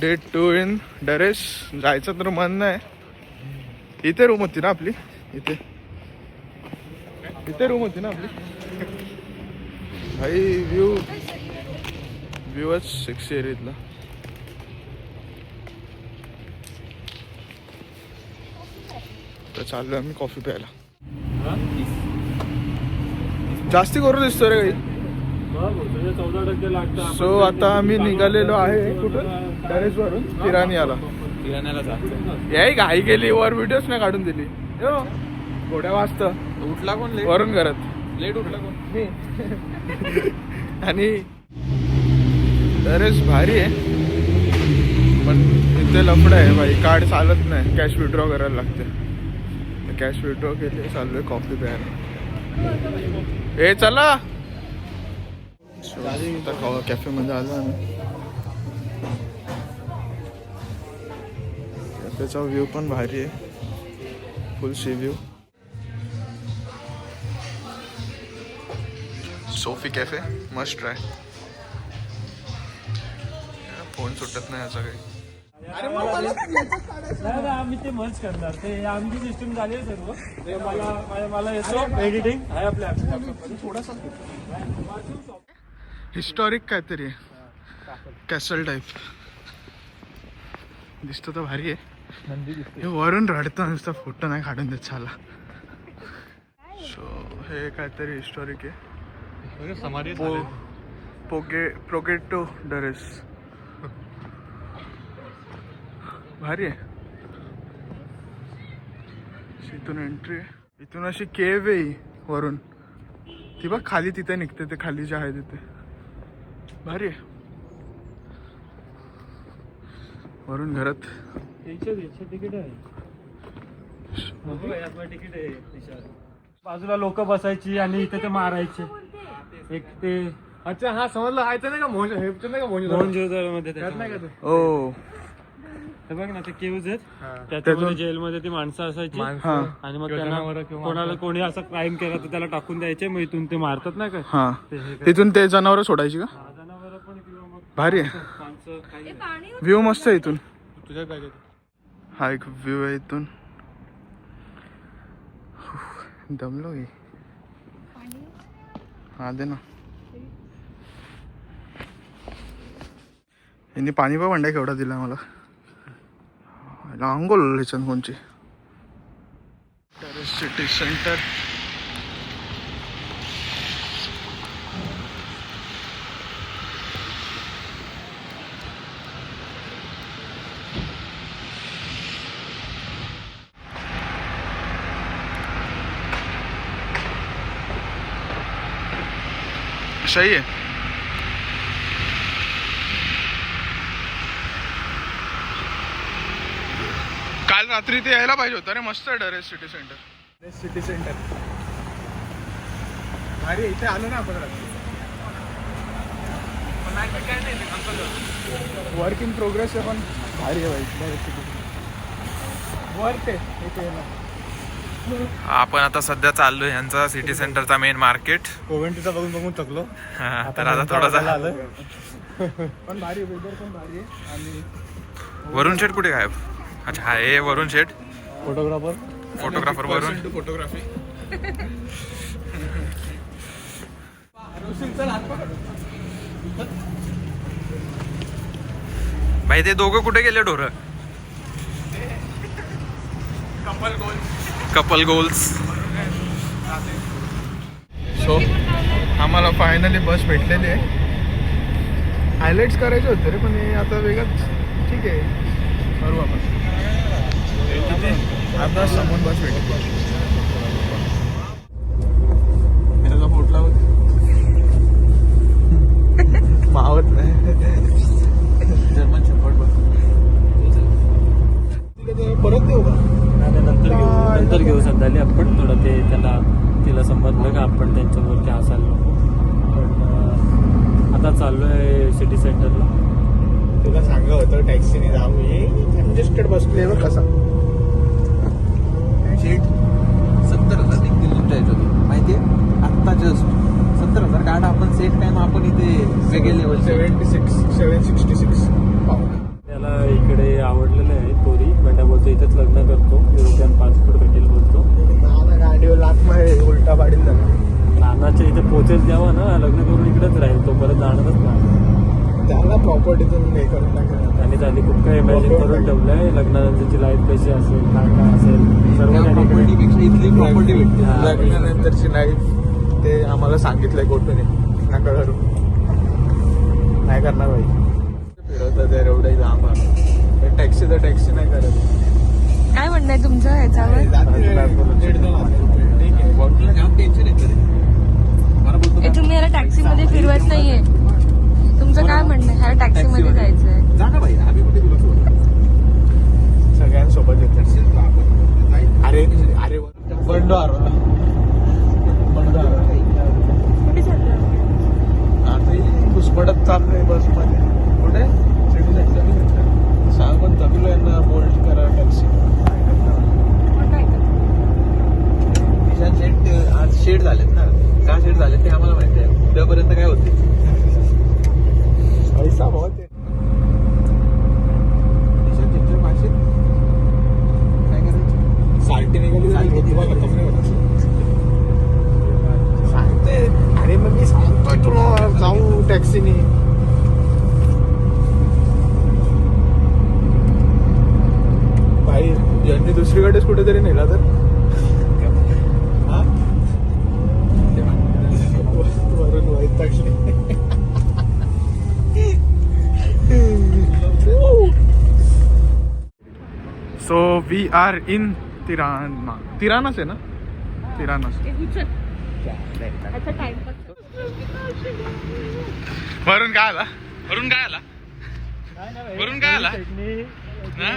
Day 2 in dress. जायचं तर मन नाही. इथे रूम होती ना आपली. इथे रूम होती ना आपली. भाई व्ह्यूच सेक्सी आहे इथला. तर चाललोय आम्ही कॉफी प्यायला. जास्ती करून दिसतो रे काही. 14% लागतं. सो आता आम्ही निघालेलो आहे कुठून टेरेस वरून किराण्याला याही घाई गेली. वर व्हिडिओच नाही काढून दिली. यो घोड्या वाजत उठला कोण वरून घरात लेट उठला कोण मी. आणि टेरेस भारी आहे पण इथे लफडा आहे भाई. कार्ड चालत नाही. कॅश विड्रॉ करायला लागते. कॅश विड्रॉ केली. चाललोय कॉफी प्यायला. ए चला आता कॅफे मध्ये आलो आम्ही. कॅफेचा व्ह्यू पण भारी आहे. फुल sea view. Sophie cafe must try. Phone सुटत नाही याचा काही. आम्ही ते मर्ज करणार. ते आमची सिस्टम झाली सर्व. मला येतो एडिटिंग आहे आपल्या थोडासा हिस्टॉरिक काहीतरी आहे. कॅसल टाईप दिसतो तर भारी आहे. हे वरून रडतं नुसतं. फोटो नाही काढून देत छाला. सो हे काहीतरी हिस्टॉरिक आहे. समाधी प्रोगेटो डरेस भारी आहे. इथून एंट्री. इथून अशी केव आहे वरून. ती बघ खाली तिथे निघते. ते खाली जे आहे तिथे भारी आहे. वरून घरात तिकीट आहे. तिकीट आहे. बाजूला लोक बसायची आणि इथे ते मारायचे. एक ते अच्छा हा समजलं. हायचं नाही का मध्ये ओ हे बघ ना ते केव्ज आहेत. त्याच्यामध्ये जेलमध्ये ती माणसं असायची आणि मग त्यांना कोणाला कोणी असा क्राईम केला तर त्याला टाकून द्यायचे. मग इथून ते मारतात नाही का. हा तिथून ते जनावर सोडायची का. जनावर पण किंवा मग भारी आहे. माणसं काही व्ह्यू मस्त आहे इथून. तुझ्या पाहिजे हा एक व्ह्यू आहे इथून. दमलो की. हा दे ना. यांनी पाणी पण भांड्या केवढा दिला मला. अंघोळ ह्याच्यात कोणची. Terrace city centre. सही आहे. काल रात्री ते यायला पाहिजे होतं रे. मस्त आहे terrace city centre. City centre भारी. इथे आलो ना आपण रात्री. वर्क इन प्रोग्रेस आहे पण भारी आहे भाई. टेरेस सिटी वर्क आहे इथे येणं. आपण आता सध्या चाललोय यांचा सिटी सेंटरचा मेन मार्केट. कोविंटीचा बघून बघून थकलो. तर आता थोडासा पण भारी. वेदर पण भारी आहे. आणि वरुण शेठ कुठे काय. अच्छा हा हे वरुण शेठ फोटोग्राफर वरुण. फोटोग्राफी भाई ते दोघं कुठे गेले ढोरं. Couple goals. सो आम्हाला फायनली बस भेटलेली आहे. हायलाइट्स करायचे होते रे पण हे आता वेगळंच. ठीक आहे करू आपण. आता समोर बस भेटली. त्याचा फोटला मावत नाही. जर्मन शेपर्ड बस. परत देऊ का. नंतर घेऊ संध्याकाळी आपण. थोडं ते तिला समजलं का आपण त्यांच्यावरती हसायला नको. पण आता चाललोय सिटी सेंटरला. तुला सांगा होतं टॅक्सीने जाऊ. कंजेस्टेड बसले बघ कसा. 70,000 निघतील तुमच्या माहितीये. आत्ता जस्ट 70,000 काढा आपण. सेट टाइम आपण इथे वेगळे लेवल 766 त्याला जाणारच नाही. त्याला प्रॉपर्टीतून हे करून टाकलं. आणि त्यांनी खूप काही इमॅजिन करून ठेवलंय लग्नानंतरची लाईफ कशी असेल, काय काय असेल सर्व त्यांनी प्रॉपर्टीपेक्षा इथली प्रॉपर्टी भेटते. लग्नानंतरची लाईफ ते आम्हाला सांगितलंय कोर्टाने. नका करू, नाही करणार भाई. फिरवतात यार एवढंही लांब. टॅक्सी तर टॅक्सी नाही करत. काय म्हणणं आहे तुमचं ह्याच्यावर? ठीक आहे. तुला जाम टेन्शन येतं रे. मला बोलतो हे तुम्ही याला टॅक्सी मध्ये फिरवत नाहीये. तुमचं काय म्हणणं आहे? ह्याला टॅक्सी मध्ये जायचंय. जा ना भाई, आम्ही कुठे तुला सोबत सगळ्यांसोबत येतात. अरे अरे बंडो हरवला. बंडो हरवला. कुठे चाललं? आता घुसमटत चाललोय बस मध्ये. कुठे सिटी सेंटर. सांग पण तमिलो यांना बोल्ट करा टॅक्सी. निशान शेट आज शेड झालेत ना. का शेड झालेत ते आम्हाला माहिती आहे. उद्यापर्यंत काय होते पैसा बहुत आहे. निशान शेटच्या भाषेत काय करायचं. साल्टी निघाली साल्टी तुम्हाला कमी होत सांगते. अरे मग मी सांगतोय तुला जाऊ टॅक्सीने. भाई यांनी दुसरीकडेच कुठेतरी नेला तर वरून वैतागले. So we are in Tirana. तिरानाच आहे ना? तिरानाच. वरून काय आला? वरून काय आला? वरून काय आला? हा?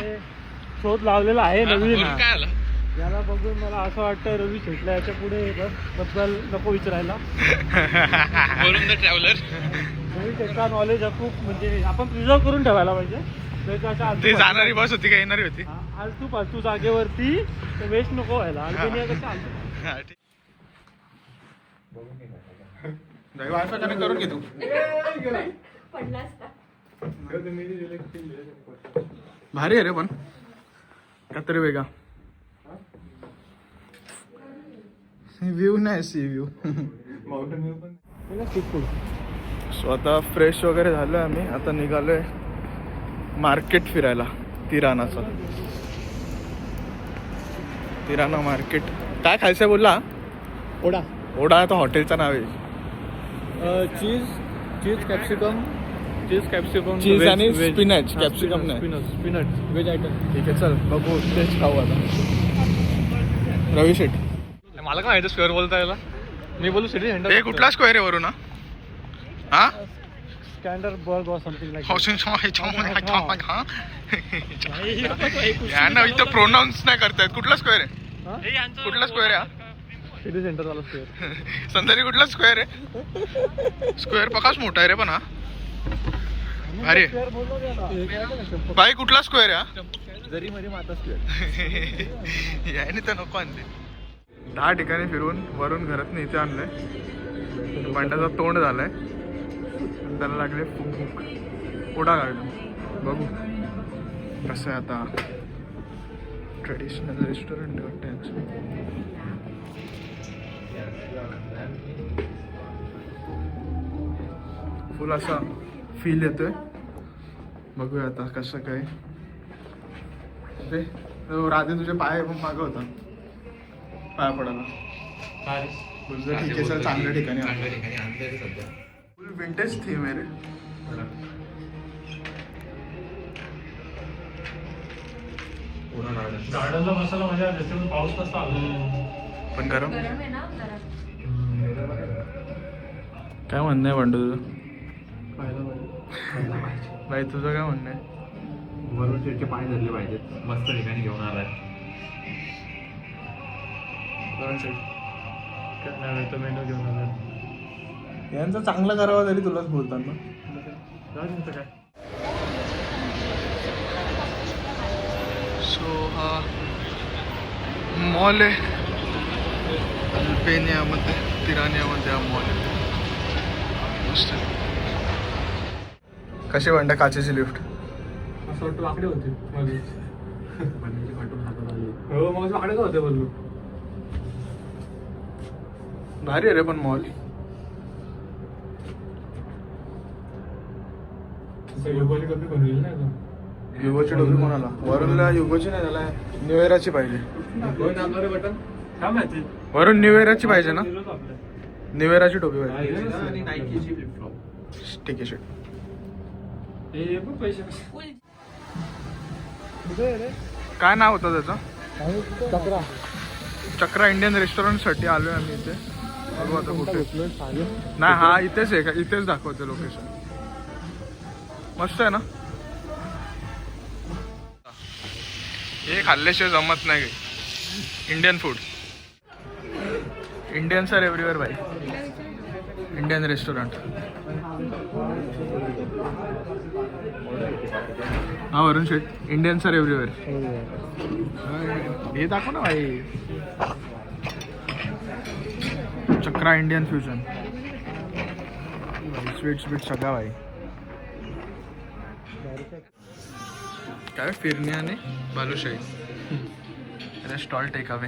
शोध लावलेला आहे नवीन. वरून काय आला? याला बघून मला असं वाटतं रवी शेटला याच्या पुढे बद्दल नको विचारायला. वरून द ट्रॅव्हलर. रवी शेटचा नॉलेज खूप म्हणजे आपण प्रिझर्व करून ठेवायला पाहिजे. ती जाणारी बस होती का येणारी होती? आलतू पालतू जागेवरती वेस्ट नको व्हायला. अल्बेनिया कसं आलतू. वायफाय कनेक्ट करून घे तू. भारी आहे रे पण काहीतरी वेगळा. व्ह्यू नाही सी व्ह्यू. माउंटेन व्ह्यू पण. सो आता फ्रेश वगैरे झालं आम्ही. आता निघालोय मार्केट फिरायला. तिरानाचं तिराना मार्केट. काय खायचंय बोलला? ओढा. ओढा आता हॉटेलचं नाव आहे. चीज कॅप्सिकम. चीज आणि स्पिनच. कॅप्सिकम नाही. Spinach veg item. ठीक आहे चल बघू तेच खाऊ आता. रवी शेट मला काय माहिती स्क्वेअर बोलता याला. मी बोलू सिटी सेंटर. हे कुठला स्क्वेअर आहे वरून? हा स्टँडर्ड बर्ग और समथिंग लाईक. यांना इथं प्रोनाऊन्स नाही करतायत. कुठला स्क्वेअर आहे? कुठला स्क्वेअर आहे? सिटी सेंटर वाला स्क्वेअर. संदरी कुठला स्क्वेअर आहे? स्क्वेअर पकाच मोठा आहे रे पण. हा अरे भाई कुठला स्क्वेअर आहे? जरी मध्ये माता स्क्वेअर. याने तर नको आणले. 10 ठिकाणी फिरून वरून घरात इथे आणलंय. बंडाचा तोंड झालाय. त्याला लागले फुक. ओढा गार्डन बघू कसं आहे आता. ट्रेडिशनल रेस्टॉरंट वाटतं यांचं. फुल असा फील येतोय. बघूया आता कसं काय. राधे तुझे पाय पण मागं होता पाया पडायला. बोलतो ठीक आहे सर चांगल्या ठिकाणी. फुल विंटेज थीम आहे रे. गार्डनला बसायला मजा येते. पाऊस कसा आला पण गरम. काय म्हणणं आहे बंडू तुझं? भाई तुझं काय म्हणणं आहे? वरून शेटचे पाय धरले पाहिजेत. मस्त ठिकाणी घेऊन आलाय. मेनू घेऊन आला. यांचं चांगलं करावं तरी तुलाच बोलतात ना. काय सो हा मॉल आहे अल्बेनियामध्ये. तिरानियामध्ये हा मॉल आहे. मस्त. कशी म्हणता काचेची लिफ्ट? असं वाटतं वाकडे होते. हो मग वाकडे का होते बोललो. भारी आहे रे पण मॉल. युगोची टोपी कोणाला? वरूनला युगोची नाही, त्याला न्यू इयरची पाहिजे. काय माहिती वरून न्यू इयरची पाहिजे ना? न्यू इयरची टोपी पाहिजे. आणि नाईकीची फ्लिपफ्लॉप. ठीक आहे शेट. पैसे काय नाव होतं त्याचं? चक्रा इंडियन रेस्टॉरंटसाठी आलोय आम्ही इथे. बघू आता कुठे. नाही हा इथेच आहे का? इथेच दाखवते लोकेशन. मस्त आहे ना? हे खाल्ल्याशिवाय जमत नाही. Indian food. Indian sir everywhere भाई. Indian restaurant. हा Varun Shet. Indian sir everywhere. हे दाखव ना भाई. Chakra Indian fusion. Sweet sweet सगळा भाई. काय फिरणी आणि बालुशाही. Stall take away.